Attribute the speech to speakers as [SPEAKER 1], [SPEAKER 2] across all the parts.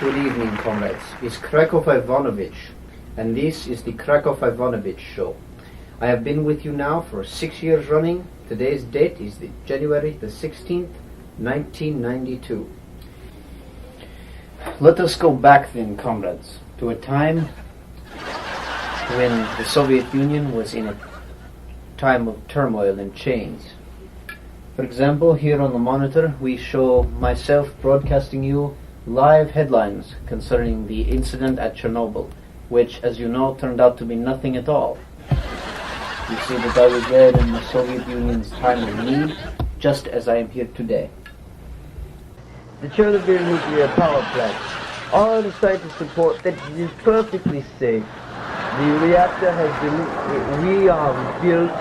[SPEAKER 1] Good evening, comrades. It's Krakov Ivanovich, and this is the Krakov Ivanovich Show. I have been with you now for 6 years running. Today's date is January the 16th, 1992. Let us go back then, comrades, to a time when the Soviet Union was in a time of turmoil and change. For example, here on the monitor we show myself broadcasting you live headlines concerning the incident at Chernobyl, which, as you know, turned out to be nothing at all. You see that I was there in the Soviet Union's time of need, just as I am here today.
[SPEAKER 2] The Chernobyl nuclear power plant. All the scientists report that it is perfectly safe. The reactor has been rebuilt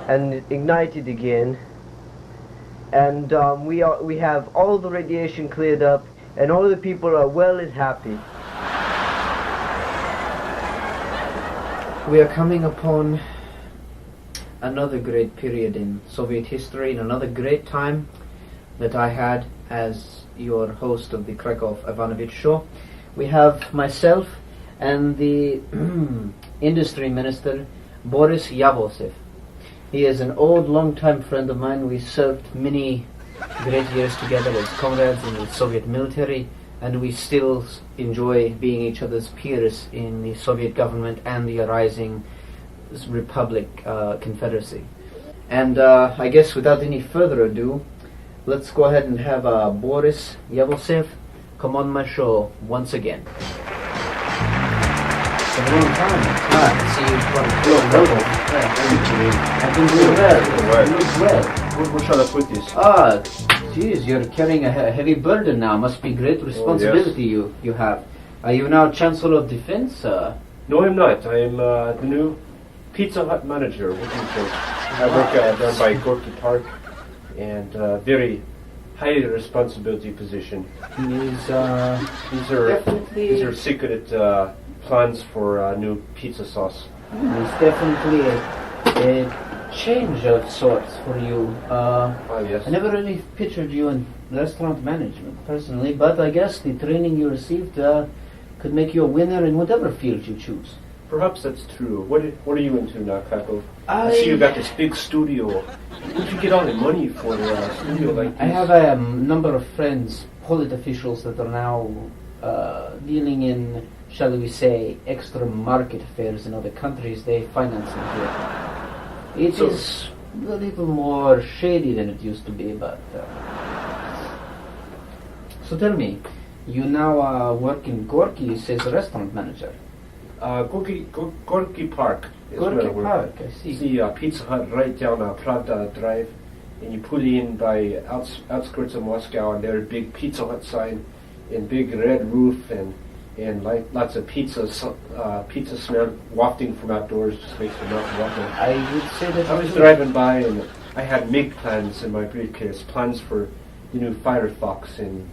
[SPEAKER 2] and ignited again, and we have all the radiation cleared up, and all the people are well and happy.
[SPEAKER 1] We are coming upon another great period in Soviet history, and another great time that I had as your host of the Krakov Ivanovich Show. We have myself and the industry minister, Boris Yavoshev. He is an old, long-time friend of mine. We served many great years together as comrades in the Soviet military, and we still enjoy being each other's peers in the Soviet government and the arising Republic Confederacy. And I guess without any further ado, let's go ahead and have Boris Yavoshev come on my show once again. It's been a long time. See you from I've been doing well. You look well.
[SPEAKER 3] Where shall I put this?
[SPEAKER 1] Geez, you're carrying a heavy burden now. Must be great responsibility you have. Are you now Chancellor of Defense?
[SPEAKER 3] No, I'm not. I am the new Pizza Hut manager. I work down by Gorky Park, and very high responsibility position.
[SPEAKER 1] These
[SPEAKER 3] are secret plans for new pizza sauce.
[SPEAKER 1] It's definitely a change of sorts for you.
[SPEAKER 3] Yes.
[SPEAKER 1] I never really pictured you in restaurant management personally, but I guess the training you received could make you a winner in whatever field you choose.
[SPEAKER 3] Perhaps that's true. What are you into now, Krakov? I see you got this big studio. Where did you get all the money for a studio like this?
[SPEAKER 1] I have a number of friends, public officials, that are now dealing in, shall we say, extra market affairs in other countries. They finance them here. It is a little more shady than it used to be, but... So tell me, you now work in Gorky as a restaurant manager.
[SPEAKER 3] Gorky Park is where I work.
[SPEAKER 1] Park, I see.
[SPEAKER 3] The Pizza Hut right down Pravda Drive, and you pull in by outskirts of Moscow, and there's a big Pizza Hut sign, and big red roof, and lots of pizza smell wafting from outdoors. Just makes me mouth water.
[SPEAKER 1] I would say that
[SPEAKER 3] I was driving by, and I had MiG plans in my briefcase, plans for Firefox and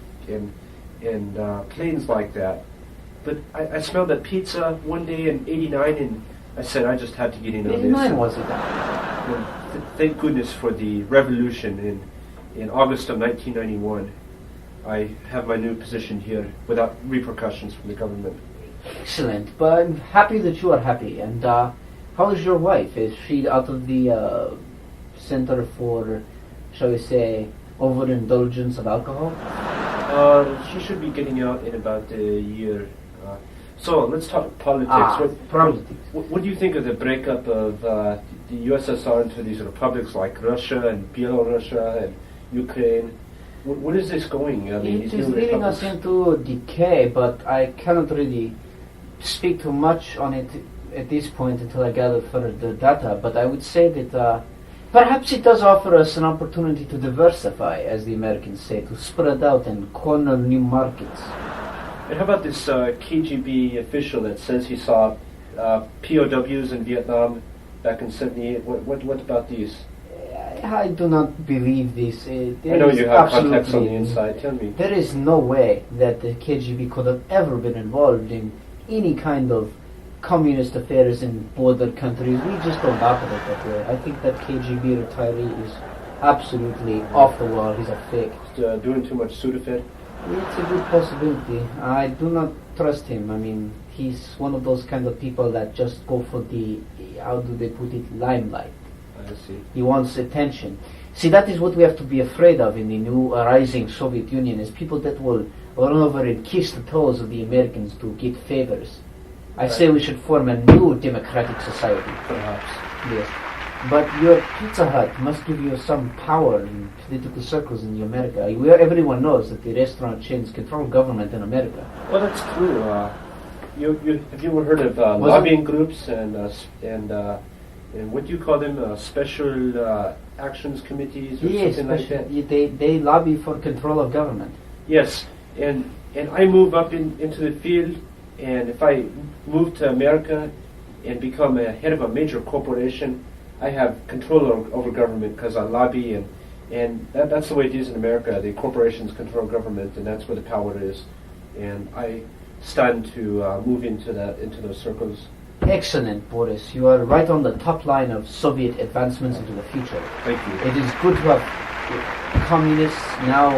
[SPEAKER 3] planes like that. But I smelled that pizza one day in '89, and I said I just had to get in on this.
[SPEAKER 1] 89 was it?
[SPEAKER 3] Thank goodness for the revolution in August of 1991. I have my new position here without repercussions from the government.
[SPEAKER 1] Excellent, but I'm happy that you are happy. And how is your wife? Is she out of the center for, shall we say, overindulgence of alcohol?
[SPEAKER 3] She should be getting out in about a year. So let's talk politics.
[SPEAKER 1] Politics.
[SPEAKER 3] What do you think of the breakup of the USSR into these republics like Russia and Belarus and Ukraine? Where is this going? I mean,
[SPEAKER 1] it is leading us into decay, but I cannot really speak too much on it at this point until I gather further data. But I would say that perhaps it does offer us an opportunity to diversify, as the Americans say, to spread out and corner new markets.
[SPEAKER 3] And how about this KGB official that says he saw POWs in Vietnam back in '78? What about these?
[SPEAKER 1] I do not believe this.
[SPEAKER 3] I know you have contacts on the inside. Tell me.
[SPEAKER 1] There is no way that the KGB could have ever been involved in any kind of communist affairs in border countries. We just don't operate that way. I think that KGB retiree is absolutely off the wall. He's a fake.
[SPEAKER 3] Doing too much Sudafed.
[SPEAKER 1] It's a good possibility. I do not trust him. I mean, he's one of those kind of people that just go for the, how do they put it, limelight.
[SPEAKER 3] I see.
[SPEAKER 1] He wants attention. See, that is what we have to be afraid of in the new rising Soviet Union, is people that will run over and kiss the toes of the Americans to get favors. I say we should form a new democratic society.
[SPEAKER 3] Perhaps.
[SPEAKER 1] Yes. But your Pizza Hut must give you some power in political circles in America, where everyone knows that the restaurant chains control government in America.
[SPEAKER 3] Well, that's true. Have you ever heard of lobbying groups and what do you call them? Special actions committees or something like that?
[SPEAKER 1] They lobby for control of government.
[SPEAKER 3] Yes, and I move up into the field, and if I move to America and become a head of a major corporation, I have control over government because I lobby, and that's the way it is in America. The corporations control government, and that's where the power is. And I stand to move into those circles.
[SPEAKER 1] Excellent, Boris. You are right on the top line of Soviet advancements into the future.
[SPEAKER 3] Thank you.
[SPEAKER 1] It is good to have communists, now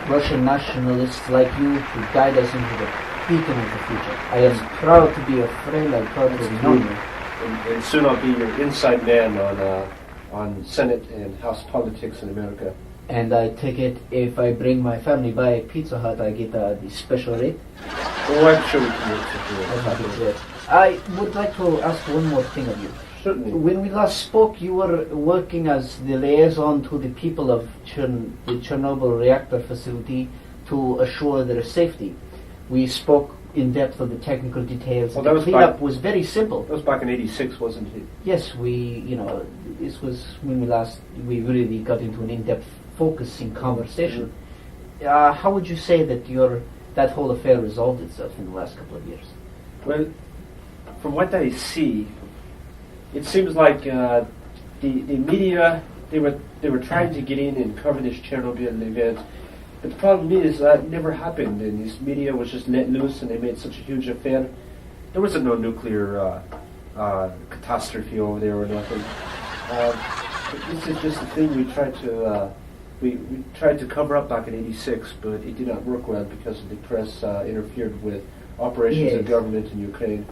[SPEAKER 1] Russian nationalists like you, to guide us into the beacon of the future. I am proud to be a friend. I'm proud to have known you.
[SPEAKER 3] And soon I'll be your inside man on Senate and House politics in America.
[SPEAKER 1] And I take it, if I bring my family by Pizza Hut, I get the special rate?
[SPEAKER 3] Oh, I'm sure we can work something out.
[SPEAKER 1] I would like to ask one more thing of you.
[SPEAKER 3] Certainly.
[SPEAKER 1] When we last spoke, you were working as the liaison to the people of the Chernobyl reactor facility to assure their safety. We spoke in depth of the technical details.
[SPEAKER 3] Well,
[SPEAKER 1] the cleanup was very simple.
[SPEAKER 3] That was back in '86, wasn't it?
[SPEAKER 1] Yes, this was when we really got into an in-depth focusing conversation. How would you say that that whole affair resolved itself in the last couple of years?
[SPEAKER 3] Well, from what I see, it seems like the media, they were trying to get in and cover this Chernobyl event. But the problem is that never happened, and this media was just let loose, and they made such a huge affair. There wasn't no nuclear catastrophe over there or nothing. This is just a thing we tried to cover up back in '86, but it did not work well because the press interfered with operations of government in Ukraine.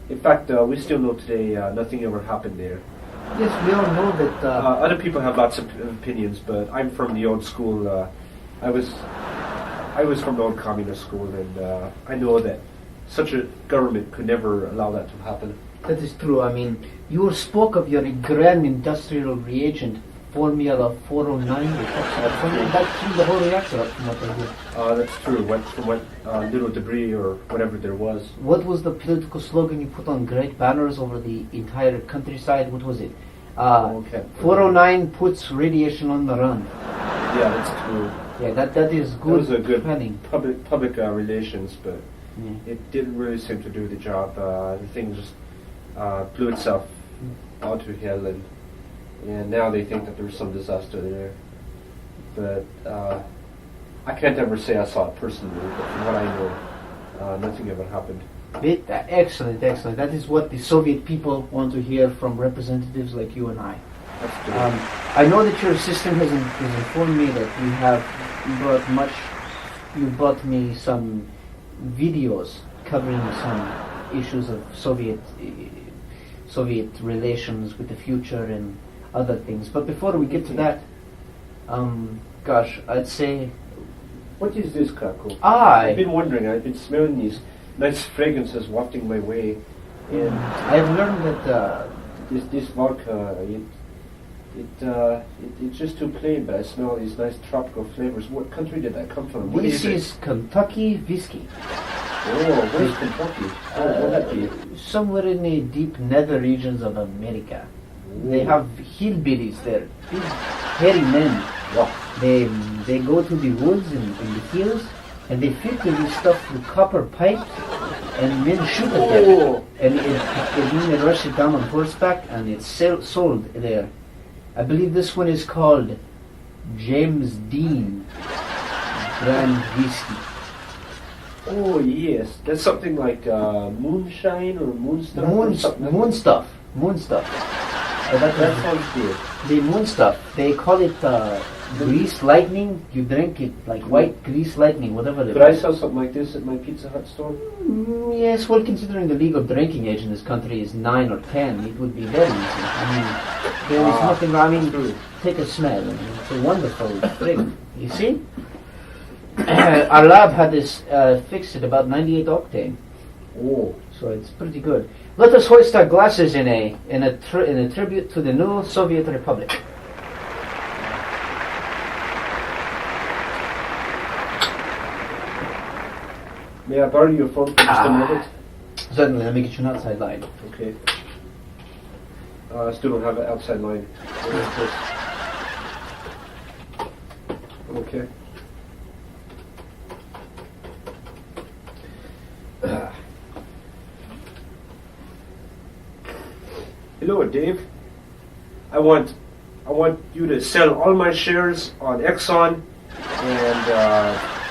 [SPEAKER 3] In fact, we still know today nothing ever happened there.
[SPEAKER 1] Yes, we all know that...
[SPEAKER 3] other people have lots of opinions, but I'm from the old school. I was from the old communist school, and I know that such a government could never allow that to happen.
[SPEAKER 1] That is true. I mean, you spoke of your grand industrial reagent, Formula 409. That killed the whole reactor, from what I heard.
[SPEAKER 3] That's true. From what little debris or whatever there was.
[SPEAKER 1] What was the political slogan you put on great banners over the entire countryside? What was it? 409 puts radiation on the run.
[SPEAKER 3] Yeah, that's true.
[SPEAKER 1] Yeah, that is good.
[SPEAKER 3] That was a good
[SPEAKER 1] planning.
[SPEAKER 3] Public relations, but it didn't really seem to do the job. The thing just blew itself out to hell, and now they think that there was some disaster there. But I can't ever say I saw it personally, but from what I know, nothing ever happened.
[SPEAKER 1] Excellent. That is what the Soviet people want to hear from representatives like you and I.
[SPEAKER 3] That's good.
[SPEAKER 1] I know that your assistant has informed me that you have brought me some videos covering some issues of Soviet relations with the future and other things. But before we get to that, I'd say...
[SPEAKER 3] What is this, Krakov?
[SPEAKER 1] I've
[SPEAKER 3] been wondering. I've been smelling these nice fragrances wafting my way, and
[SPEAKER 1] I've learned that
[SPEAKER 3] this vodka, it's just too plain. But I smell these nice tropical flavors. What country did that come from?
[SPEAKER 1] This is Kentucky whiskey.
[SPEAKER 3] Oh, where's Kentucky? Where would that be?
[SPEAKER 1] Somewhere in the deep nether regions of America. They have hillbillies there, big hairy men.
[SPEAKER 3] Wow.
[SPEAKER 1] They go to the woods and the hills, and they filter this stuff through copper pipes, and men shoot at them. And then they rush it down on horseback, and it's sold there. I believe this one is called James Dean brand whiskey.
[SPEAKER 3] Oh yes, that's something like moonshine or moonstuff.
[SPEAKER 1] Moon stuff.
[SPEAKER 3] That sounds good.
[SPEAKER 1] The moon stuff. They call it grease lightning. You drink it like white grease lightning, whatever it
[SPEAKER 3] Could I
[SPEAKER 1] is.
[SPEAKER 3] sell something like this at my Pizza Hut store?
[SPEAKER 1] Yes, well, considering the legal drinking age in this country is 9 or 10, it would be very easy. I mean, there is nothing wrong. I mean,
[SPEAKER 3] True.
[SPEAKER 1] take a smell. I mean, it's a wonderful drink. You see? Our lab had this fixed at about 98 octane.
[SPEAKER 3] Oh.
[SPEAKER 1] So it's pretty good. Let us hoist our glasses in a tribute to the new Soviet Republic.
[SPEAKER 3] May I borrow your phone for just a moment?
[SPEAKER 1] Certainly, let me get you an outside line.
[SPEAKER 3] Okay. I still don't have an outside line. What is this? Okay. Hello, Dave. I want you to sell all my shares on Exxon and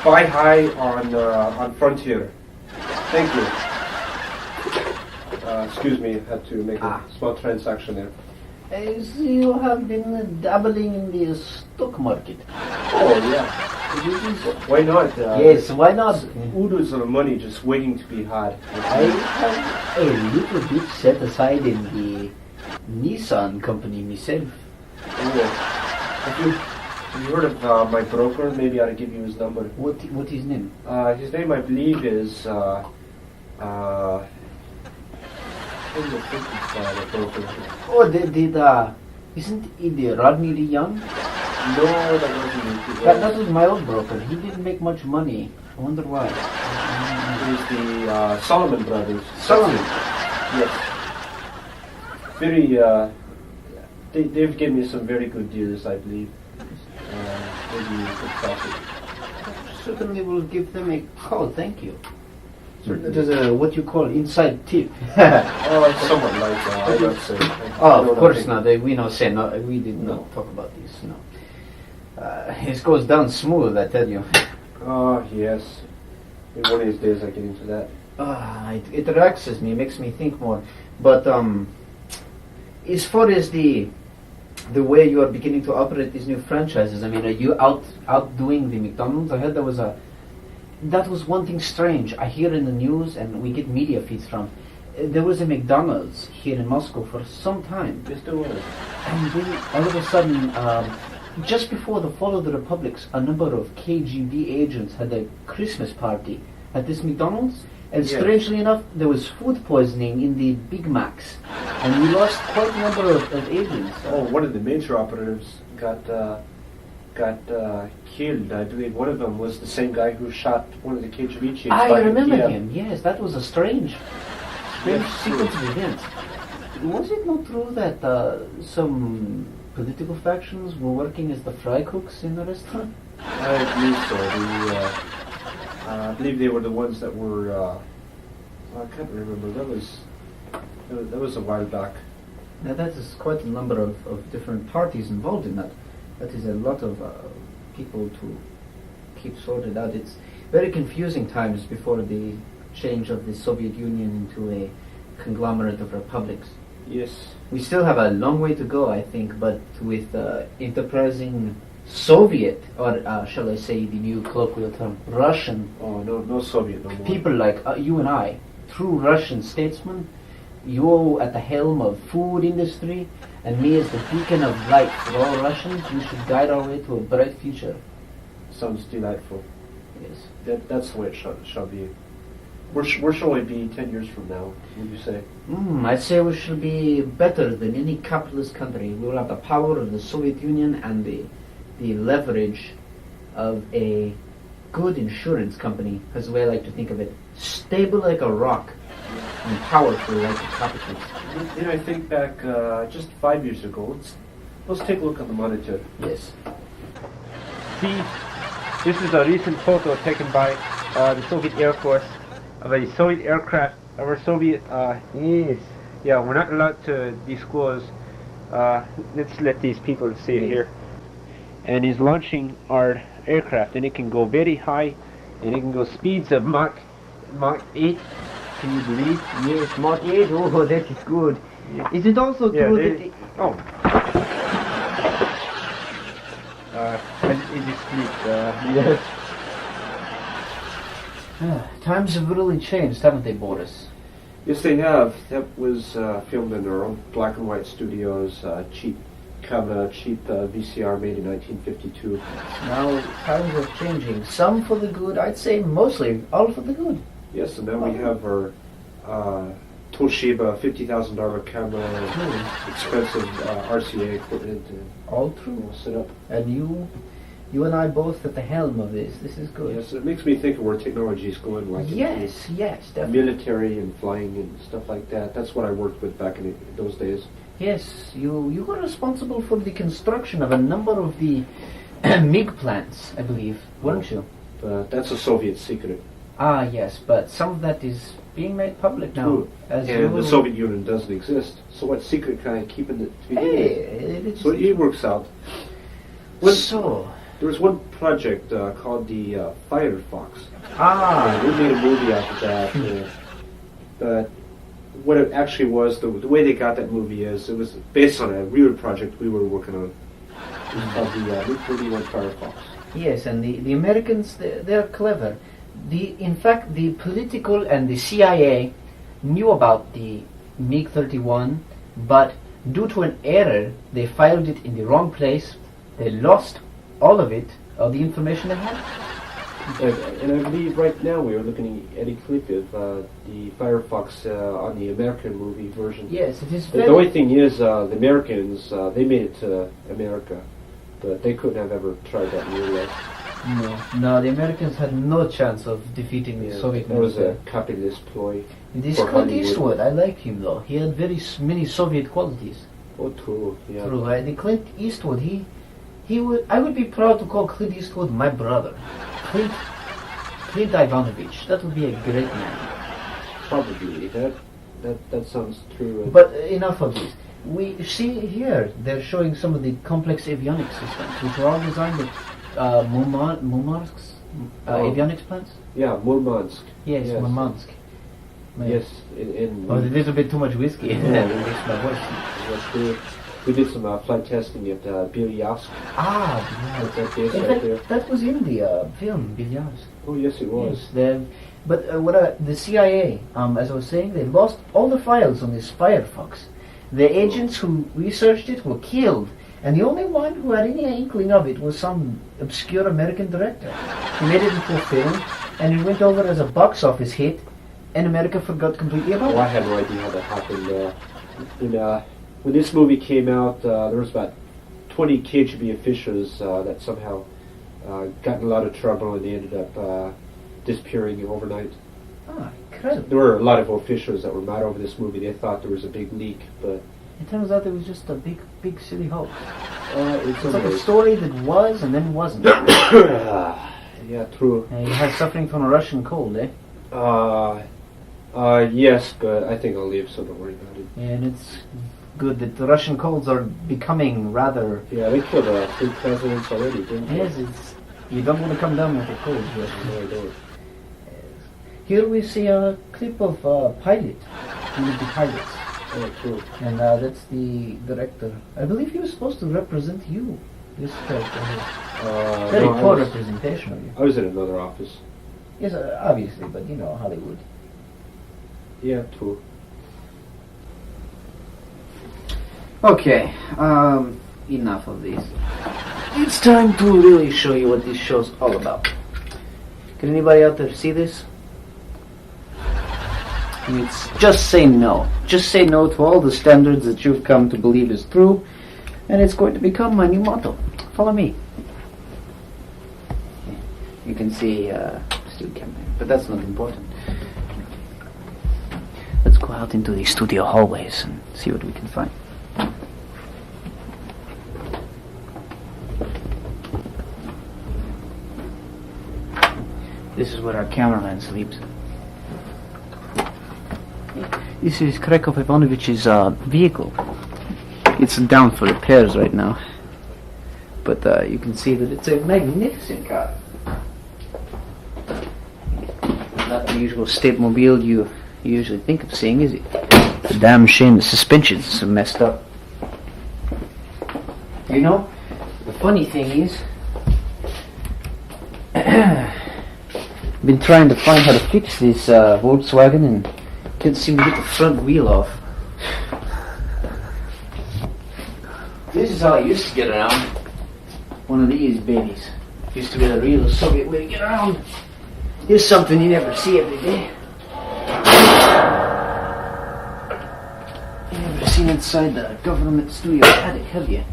[SPEAKER 3] buy high on Frontier. Thank you. Excuse me, I had to make a small transaction there.
[SPEAKER 1] As you have been dabbling in the stock market.
[SPEAKER 3] Oh yeah. Why not?
[SPEAKER 1] Yes, why not?
[SPEAKER 3] Oodles of money just waiting to be had.
[SPEAKER 1] I have a little bit set aside in the Nissan company myself.
[SPEAKER 3] Have you heard of my broker? Maybe I ought to give you his number.
[SPEAKER 1] What his name?
[SPEAKER 3] His name, I believe, is
[SPEAKER 1] Oh, isn't it the Rodney Lee Young?
[SPEAKER 3] No, that wasn't it.
[SPEAKER 1] That was my old broker. He didn't make much money. I wonder why.
[SPEAKER 3] It was the Solomon Brothers.
[SPEAKER 1] Solomon?
[SPEAKER 3] Yes. Very, they've given me some very good deals, I believe. Maybe you could profit.
[SPEAKER 1] Certainly will give them a call, thank you. It is a what you call inside tip.
[SPEAKER 3] Oh, it's somewhat like I don't say.
[SPEAKER 1] Oh, of course not. We don't say no. We did not talk about this. No. It goes down smooth, I tell you.
[SPEAKER 3] Oh yes. Maybe one of these days I get into that.
[SPEAKER 1] It relaxes me, makes me think more. But as far as the way you are beginning to operate these new franchises, I mean, are you outdoing the McDonald's? I heard that was one thing strange. I hear in the news, and we get media feeds from. There was a McDonald's here in Moscow for some time.
[SPEAKER 3] Yes, there was.
[SPEAKER 1] And then all of a sudden, just before the fall of the republics, a number of KGB agents had a Christmas party at this McDonald's. And
[SPEAKER 3] Yes.
[SPEAKER 1] strangely enough, there was food poisoning in the Big Macs. And we lost quite a number of agents.
[SPEAKER 3] Oh, one of the major operatives got killed. I believe one of them was the same guy who shot one of the KGB chiefs.
[SPEAKER 1] I
[SPEAKER 3] back in
[SPEAKER 1] remember
[SPEAKER 3] Kiev.
[SPEAKER 1] him, yes. That was a strange
[SPEAKER 3] Yes,
[SPEAKER 1] sequence of events. Was it not true that some political factions were working as the fry cooks in the restaurant?
[SPEAKER 3] I believe so. I believe they were the ones that were. I can't remember. That was a while back.
[SPEAKER 1] Now that is quite a number of different parties involved in that. That is a lot of people to keep sorted out. It's very confusing times before the change of the Soviet Union into a conglomerate of republics.
[SPEAKER 3] Yes.
[SPEAKER 1] We still have a long way to go, I think, but with enterprising Soviet, or shall I say the new colloquial term, Russian
[SPEAKER 3] Oh no Soviet no more.
[SPEAKER 1] people like you and I, true Russian statesmen, you at the helm of food industry, and me as the beacon of light for all Russians, we should guide our way to a bright future.
[SPEAKER 3] Sounds delightful.
[SPEAKER 1] Yes.
[SPEAKER 3] That's the way it shall be. Where shall we be 10 years from now, would you say?
[SPEAKER 1] I'd say we shall be better than any capitalist country. We will have the power of the Soviet Union and the leverage of a good insurance company, as the way I like to think of it. Stable like a rock and powerful like a capitalist.
[SPEAKER 3] You know, I think back just 5 years ago. Let's take a look at the monitor.
[SPEAKER 1] Yes.
[SPEAKER 4] See, this is a recent photo taken by the Soviet Air Force of a Soviet aircraft, of a Soviet, yes, yeah, we're not allowed to disclose, let's let these people see it here. And he's launching our aircraft, and it can go very high, and it can go speeds of Mach 8. Can you believe?
[SPEAKER 1] Yes, Mach 8, oh, that is good.
[SPEAKER 2] Is it also
[SPEAKER 4] Yeah,
[SPEAKER 2] true
[SPEAKER 4] they-
[SPEAKER 2] that...
[SPEAKER 4] Oh. It just leaked.
[SPEAKER 2] Yes.
[SPEAKER 1] Times have really changed, haven't they, Boris?
[SPEAKER 3] Yes, they have. That was filmed in our own black and white studios, cheap camera, cheap VCR made in 1952.
[SPEAKER 1] Now times are changing. Some for the good, I'd say mostly all for the good.
[SPEAKER 3] Yes, and then we have our Toshiba $50,000 camera, expensive RCA equipment, and
[SPEAKER 1] All true.
[SPEAKER 3] all set up.
[SPEAKER 1] And you and I both at the helm of this. This is good.
[SPEAKER 3] Yes, it makes me think of where technology is going, like
[SPEAKER 1] Yes, yes,
[SPEAKER 3] in
[SPEAKER 1] definitely.
[SPEAKER 3] military and flying and stuff like that. That's what I worked with back in those days.
[SPEAKER 1] Yes, you were responsible for the construction of a number of the MiG plants, I believe, weren't you?
[SPEAKER 3] But that's a Soviet secret.
[SPEAKER 1] Ah, yes, but some of that is being made public now.
[SPEAKER 3] True.
[SPEAKER 1] As
[SPEAKER 3] And
[SPEAKER 1] you
[SPEAKER 3] the Soviet Union doesn't exist. So what secret can I keep in it?
[SPEAKER 1] Hey, it's
[SPEAKER 3] So it works out. When-
[SPEAKER 1] so.
[SPEAKER 3] There was one project called the Firefox.
[SPEAKER 1] Ah,
[SPEAKER 3] We made a movie out of that. But what it actually was, the way they got that movie is, it was based on a real project we were working on. It was called the MiG-31 Firefox.
[SPEAKER 1] yes, and the Americans, they're clever. In fact, the political and the CIA knew about the MiG-31, but due to an error, they filed it in the wrong place. They lost all of it, all the information they had.
[SPEAKER 3] And I believe right now we are looking at a clip of the Firefox on the American movie version.
[SPEAKER 1] Yes, it is
[SPEAKER 3] The
[SPEAKER 1] very...
[SPEAKER 3] only thing is, the Americans, they made it to America, but they couldn't have ever tried that in real life.
[SPEAKER 1] No, the Americans had no chance of defeating the
[SPEAKER 3] Yeah,
[SPEAKER 1] Soviet
[SPEAKER 3] that was a
[SPEAKER 1] military.
[SPEAKER 3] capitalist ploy.
[SPEAKER 1] It is
[SPEAKER 3] for
[SPEAKER 1] Clint
[SPEAKER 3] Hollywood.
[SPEAKER 1] Eastwood. I like him though. He had very many Soviet qualities.
[SPEAKER 3] Oh, true. Yeah.
[SPEAKER 1] True, the Clint Eastwood. He would. I would be proud to call Clint Eastwood my brother. Clint Ivanovich. That would be a great man.
[SPEAKER 3] Probably. That sounds true.
[SPEAKER 1] But enough of this. We see here they're showing some of the complex avionics systems, which were all designed at Murmansk's avionics plants.
[SPEAKER 3] Yeah, Murmansk.
[SPEAKER 1] Yes,
[SPEAKER 3] Yes.
[SPEAKER 1] Murmansk.
[SPEAKER 3] Yes, in
[SPEAKER 1] Oh, a little bit too much whiskey.
[SPEAKER 3] Yeah.
[SPEAKER 1] It makes my voice.
[SPEAKER 3] yes, we did some flight testing at Bielsk.
[SPEAKER 1] Ah,
[SPEAKER 3] That's that base
[SPEAKER 1] in
[SPEAKER 3] right
[SPEAKER 1] fact,
[SPEAKER 3] there.
[SPEAKER 1] that was in the film Bilyars.
[SPEAKER 3] Oh, yes, it was.
[SPEAKER 1] Yes, but the CIA, as I was saying, they lost all the files on this Firefox. The agents who researched it were killed, and the only one who had any inkling of it was some obscure American director. He made it into a film, and it went over as a box office hit, and America forgot completely about
[SPEAKER 3] Oh, I
[SPEAKER 1] it.
[SPEAKER 3] had no idea how that happened. When this movie came out, there was about 20 KGB officials that somehow got in a lot of trouble, and they ended up disappearing overnight.
[SPEAKER 1] Ah, incredible.
[SPEAKER 3] There were a lot of officials that were mad over this movie. They thought there was a big leak, but
[SPEAKER 1] It turns out it was just a big silly hoax.
[SPEAKER 3] it's
[SPEAKER 1] It's like a
[SPEAKER 3] okay.
[SPEAKER 1] story that was and then wasn't.
[SPEAKER 3] Yeah, true.
[SPEAKER 1] You had suffering from a Russian cold, eh?
[SPEAKER 3] Yes, but I think I'll leave, so don't worry about it.
[SPEAKER 1] And it's good that the Russian colds are becoming rather...
[SPEAKER 3] Yeah, they killed 3 presidents already, didn't they?
[SPEAKER 1] Yes, you don't want to come down with a cold. But
[SPEAKER 3] No, I don't.
[SPEAKER 1] here we see a clip of Pilot, one of the pilots.
[SPEAKER 3] Oh, true.
[SPEAKER 1] And that's the director. I believe he was supposed to represent you, this character here. Very
[SPEAKER 3] No,
[SPEAKER 1] poor
[SPEAKER 3] I was,
[SPEAKER 1] representation of you.
[SPEAKER 3] I was in another office.
[SPEAKER 1] Yes, obviously, but you know, Hollywood.
[SPEAKER 3] Yeah, true.
[SPEAKER 1] Okay, enough of these. It's time to really show you what this show's all about. Can anybody out there see this? It's just say no. Just say no to all the standards that you've come to believe is true, and it's going to become my new motto. Follow me. You can see still camera, but that's not important. Let's go out into the studio hallways and see what we can find. This is where our cameraman sleeps. This is Krakov Ivanovich's vehicle. It's down for repairs right now. But you can see that it's a magnificent car. Not the usual state mobile you usually think of seeing, is it? It's a damn shame the suspension's messed up. You know, the funny thing is, I've been trying to find how to fix this Volkswagen and can't seem to get the front wheel off. This is how I used to get around. One of these babies. Used to be the real Soviet way to get around. Here's something you never see every day. You never seen inside the government studio attic, have you?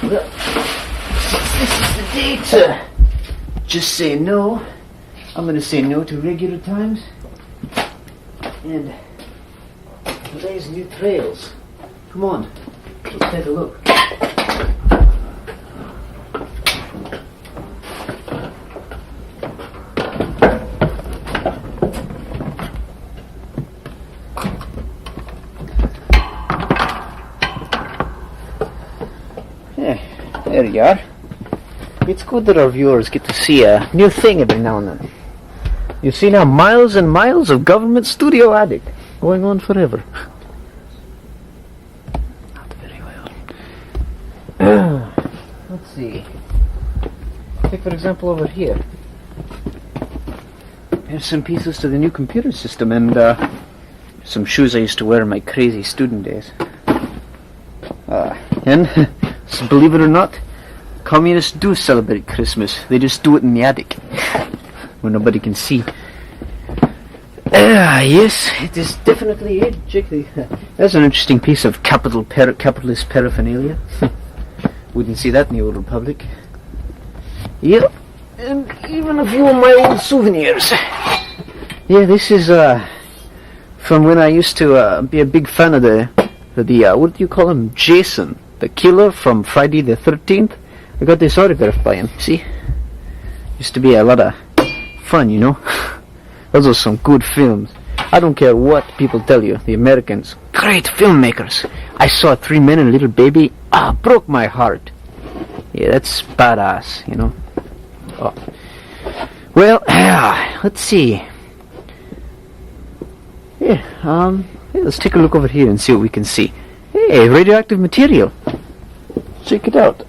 [SPEAKER 1] Well, since this is the day to just say no, I'm going to say no to regular times and blaze new trails. Come on, let's take a look. There you are. It's good that our viewers get to see a new thing every now and then. You see now miles and miles of government studio attic going on forever. Not very well. Let's see. Take for example over here. Here's some pieces to the new computer system and some shoes I used to wear in my crazy student days. And believe it or not, communists do celebrate Christmas. They just do it in the attic, where nobody can see. Yes, it is definitely it. That's an interesting piece of capitalist paraphernalia. Wouldn't see that in the old Republic. Yep, and even a few of my old souvenirs. Yeah, this is from when I used to be a big fan of the what do you call him? Jason, the killer from Friday the 13th. I got this autograph by him, see? Used to be a lot of fun, you know? Those are some good films. I don't care what people tell you, the Americans, great filmmakers. I saw 3 Men and a Little Baby, broke my heart. Yeah, that's badass, you know? Oh. Well, let's see. Yeah, let's take a look over here and see what we can see. Hey, radioactive material. Check it out.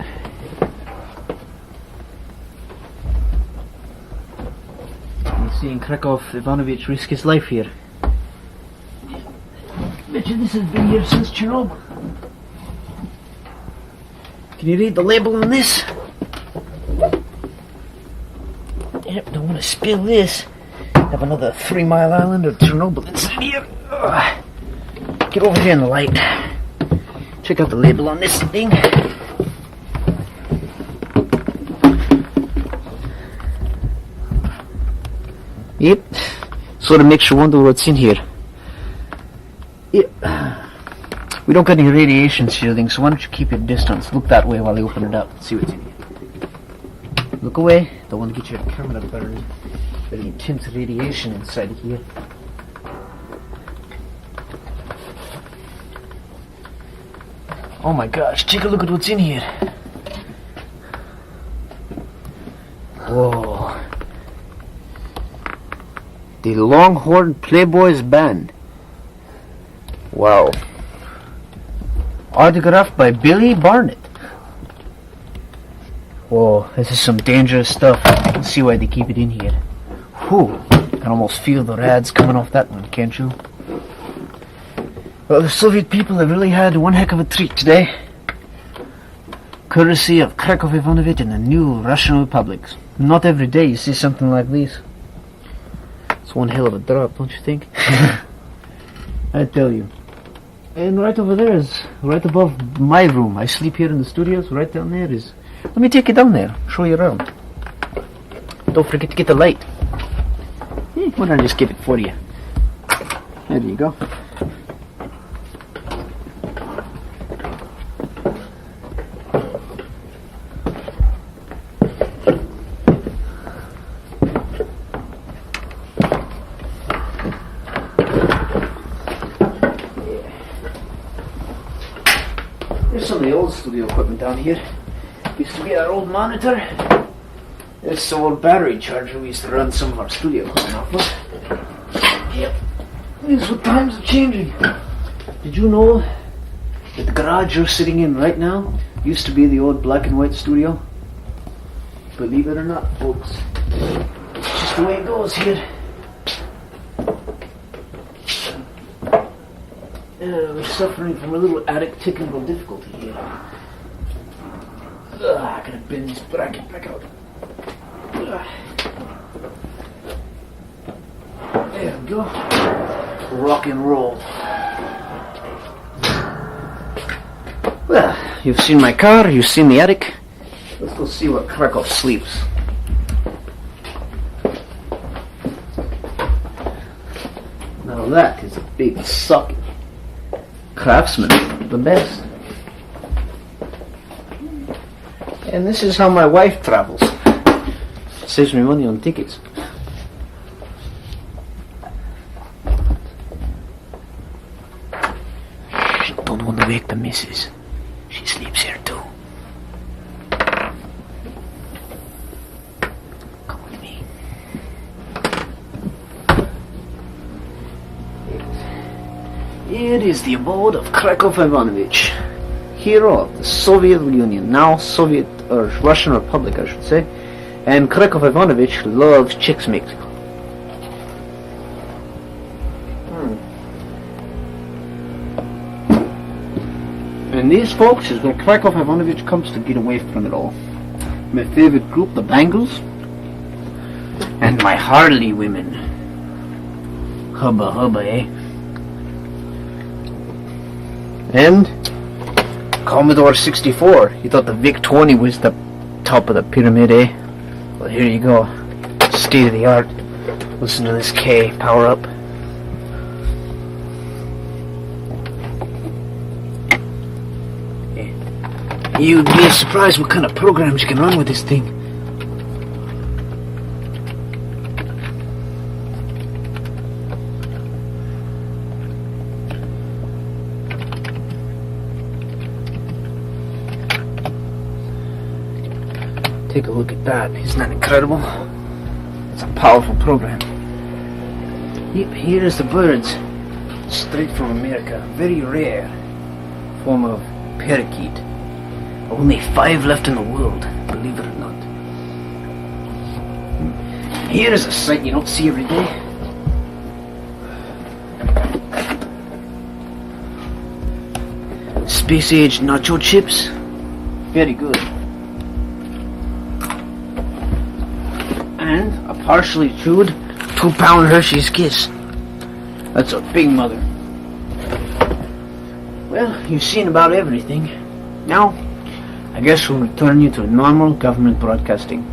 [SPEAKER 1] Seeing Krakov Ivanovich risk his life here. Bet you this has been here since Chernobyl. Can you read the label on this? Yep, don't want to spill this. Have another 3 Mile Island or Chernobyl inside here. Get over here in the light. Check out the label on this thing. Yep, sort of makes you wonder what's in here. Yep. We don't got any radiation shielding, so why don't you keep your distance? Look that way while I open it up and see what's in here. Look away, don't want to get your camera burned. Very intense radiation inside here. Oh my gosh, take a look at what's in here. Whoa. The Longhorn Playboys Band. Wow. Autographed by Billy Barnett. Whoa, this is some dangerous stuff. I can see why they keep it in here. Whew. I can almost feel the rads coming off that one, can't you? Well, the Soviet people have really had one heck of a treat today. Courtesy of Krakov Ivanovich and the new Russian republics. Not every day you see something like this. It's one hell of a drop, don't you think? I tell you. And right over there is, right above my room. I sleep here in the studios. Right down there is. Let me take you down there, show you around. Don't forget to get the light. Why don't I just give it for you? There you go. There's some of the old studio equipment down here. Used to be our old monitor. There's some old battery charger we used to run some of our studio equipment off with. Yep. Here's what times are changing. Did you know that the garage you're sitting in right now used to be the old black and white studio? Believe it or not, folks. It's just the way it goes here. We're suffering from a little attic technical difficulty here. I gotta bend this bracket back out. There we go. Rock and roll. Well, you've seen my car, you've seen the attic. Let's go see where Krakov sleeps. Now that is a big socket. Craftsman, the best. And this is how my wife travels. Saves me money on tickets. Don't want to wake the missus. She sleeps here too. Come with me. It is the abode of Krakov Ivanovich, hero of the Soviet Union, now Soviet or Russian Republic, I should say. And Krakov Ivanovich loves chicks mix. And these folks is where Krakov Ivanovich comes to get away from it all. My favorite group, the Bangles, and my Harley women. Hubba hubba, eh? And Commodore 64. You thought the VIC-20 was the top of the pyramid, eh? Well, here you go. State of the art. Listen to this K. Power up. You'd be surprised what kind of programs you can run with this thing. Take a look at that. Isn't that incredible? It's a powerful program. Yep, here is the birds. Straight from America. Very rare form of parakeet. Only 5 left in the world, believe it or not. Here is a sight you don't see every day. Space-age nacho chips. Very good. And a partially chewed 2-pound Hershey's Kiss. That's a big mother. Well, you've seen about everything. Now, I guess we'll return you to normal government broadcasting.